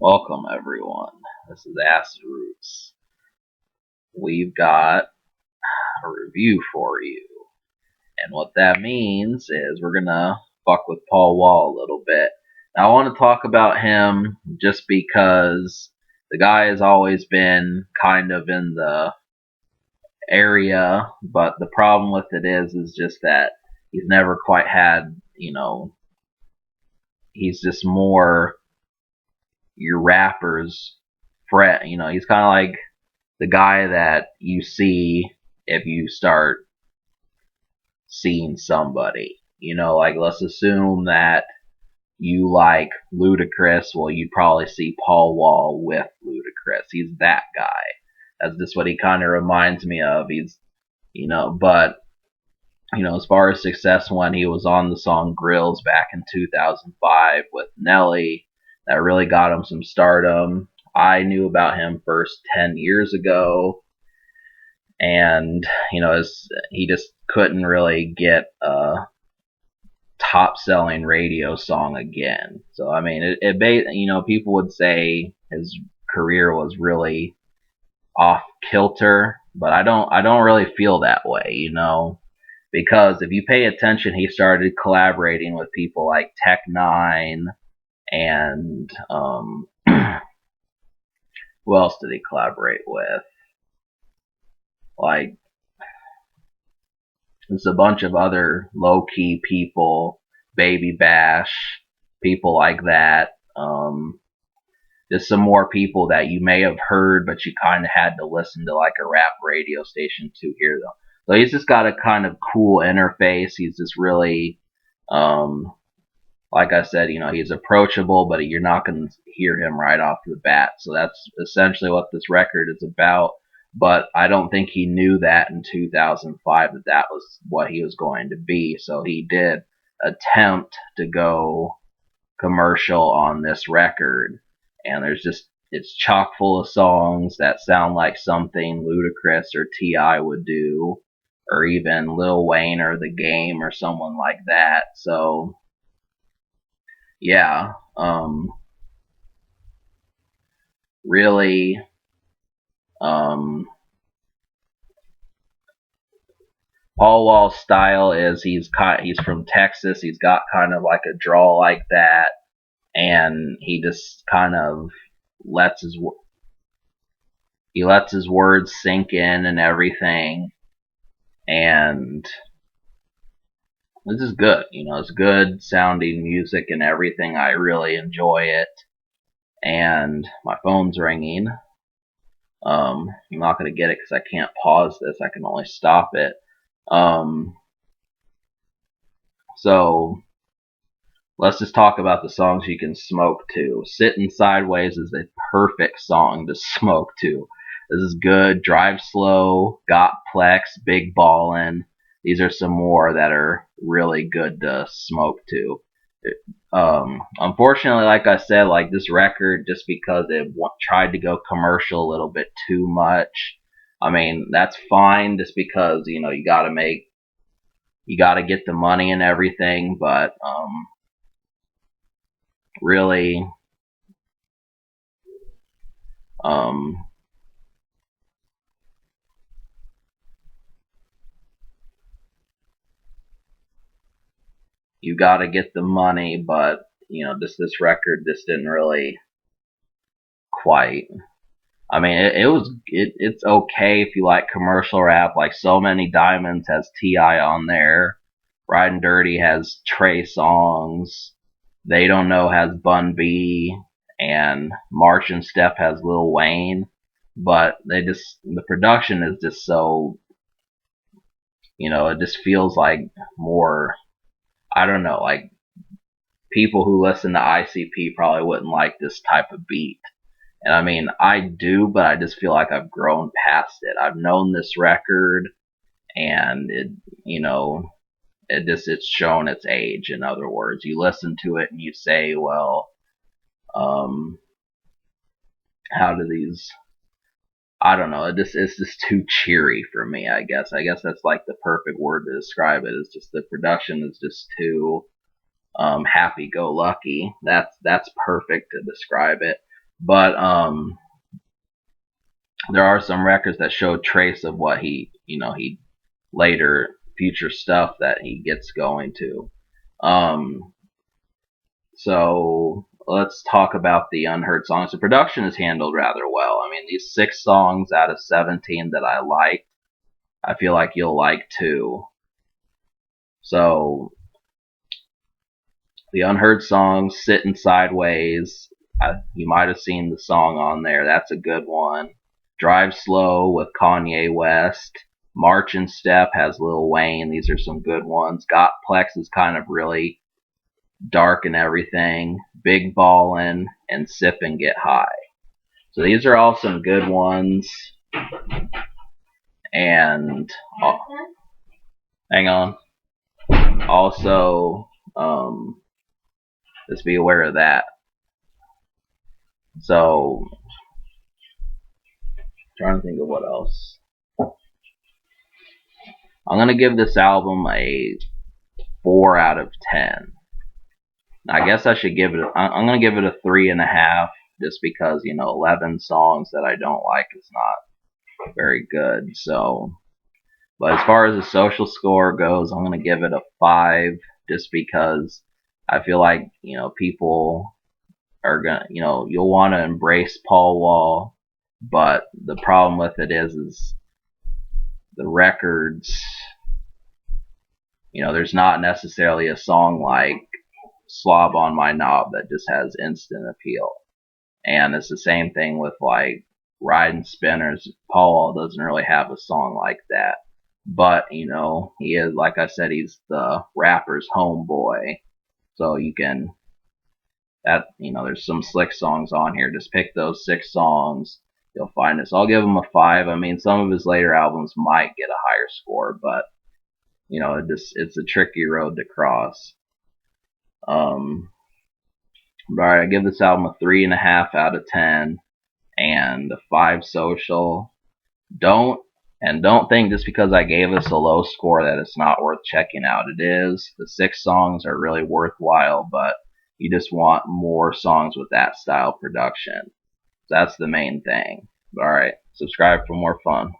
Welcome, everyone. This is Acid Roots. We've got a review for you. And what that means is we're going to fuck with Paul Wall a little bit. Now, I want to talk about him just because the guy has always been kind of in the area, but the problem with it is just that he's never quite had, he's just more your rappers fret. He's kind of like the guy that you see if you start seeing somebody. Like let's assume that you like Ludacris. Well, you'd probably see Paul Wall with Ludacris. He's that guy. That's just what he kind of reminds me of. But as far as success when he was on the song Grills back in 2005 with Nelly, that really got him some stardom. I knew about him first 10 years ago, and he just couldn't really get a top selling radio song again. So I mean, people would say his career was really off kilter, but I don't really feel that way. Because if you pay attention, he started collaborating with people like Tech Nine and who else did he collaborate with? Like, there's a bunch of other low key people, Baby Bash, people like that. Just some more people that you may have heard, but you kind of had to listen to like a rap radio station to hear them. So he's just got a kind of cool interface. He's just really, like I said, he's approachable, but you're not going to hear him right off the bat. So that's essentially what this record is about. But I don't think he knew that in 2005 that that was what he was going to be. So he did attempt to go commercial on this record. And it's chock full of songs that sound like something Ludacris or T.I. would do, or even Lil Wayne or The Game or someone like that. So, yeah, really, Paul Wall's style is he's from Texas. He's got kind of like a drawl like that, and he just kind of lets his words sink in and everything. And this is good. It's good sounding music and everything. I really enjoy it. And my phone's ringing. I'm not going to get it because I can't pause this. I can only stop it. So let's just talk about the songs you can smoke to. Sitting Sideways is a perfect song to smoke to. This is good. Drive Slow, Got Plex, Big Ballin'. These are some more that are really good to smoke to. Unfortunately, like I said, like this record, just because it tried to go commercial a little bit too much. I mean, that's fine, just because you got to get the money and everything, but really, you got to get the money, but this record just didn't really quite. I mean, it's okay if you like commercial rap. Like So Many Diamonds has T.I. on there. Riding Dirty has Trey Songz. They Don't Know has Bun B, and March and Step has Lil Wayne. But the production is just so, it just feels like more, I don't know, like people who listen to ICP probably wouldn't like this type of beat. And I mean, I do, but I just feel like I've grown past it. I've known this record, and it's shown its age. In other words, you listen to it and you say, well, how do these? I don't know. It's just too cheery for me. I guess that's like the perfect word to describe it. It's just the production is just too happy-go-lucky. That's perfect to describe it. But there are some records that show trace of what he later future stuff that he gets going to. Um, so let's talk about the Unheard Songs. The production is handled rather well. I mean, these 6 songs out of 17 that I like, I feel like you'll like too. So the Unheard Songs, Sitting Sideways, you might have seen the song on there. That's a good one. Drive Slow with Kanye West. March and Step has Lil Wayne. These are some good ones. Got Plex is kind of really dark and everything. Big Ballin' and Sip and Get High. So these are all some good ones. And hang on. Also, just be aware of that. So, trying to think of what else. I'm gonna give this album a 4 out of 10. I guess I should give it. I'm gonna give it a 3.5, just because 11 songs that I don't like is not very good. So, but as far as the social score goes, I'm gonna give it a 5, just because I feel like people are gonna you'll want to embrace Paul Wall, but the problem with it is the records. There's not necessarily a song like Slob on My Knob that just has instant appeal. And it's the same thing with like Riding Spinners. Paul Wall doesn't really have a song like that. But, he is, like I said, he's the rapper's homeboy. So there's some slick songs on here. Just pick those 6 songs. You'll find this. I'll give him a 5. I mean, some of his later albums might get a higher score, but it's a tricky road to cross. Alright, I give this album a 3.5 out of 10 and a 5 social. Don't think just because I gave this a low score that it's not worth checking out. It is. The 6 songs are really worthwhile, but you just want more songs with that style production. That's the main thing. Alright, subscribe for more fun.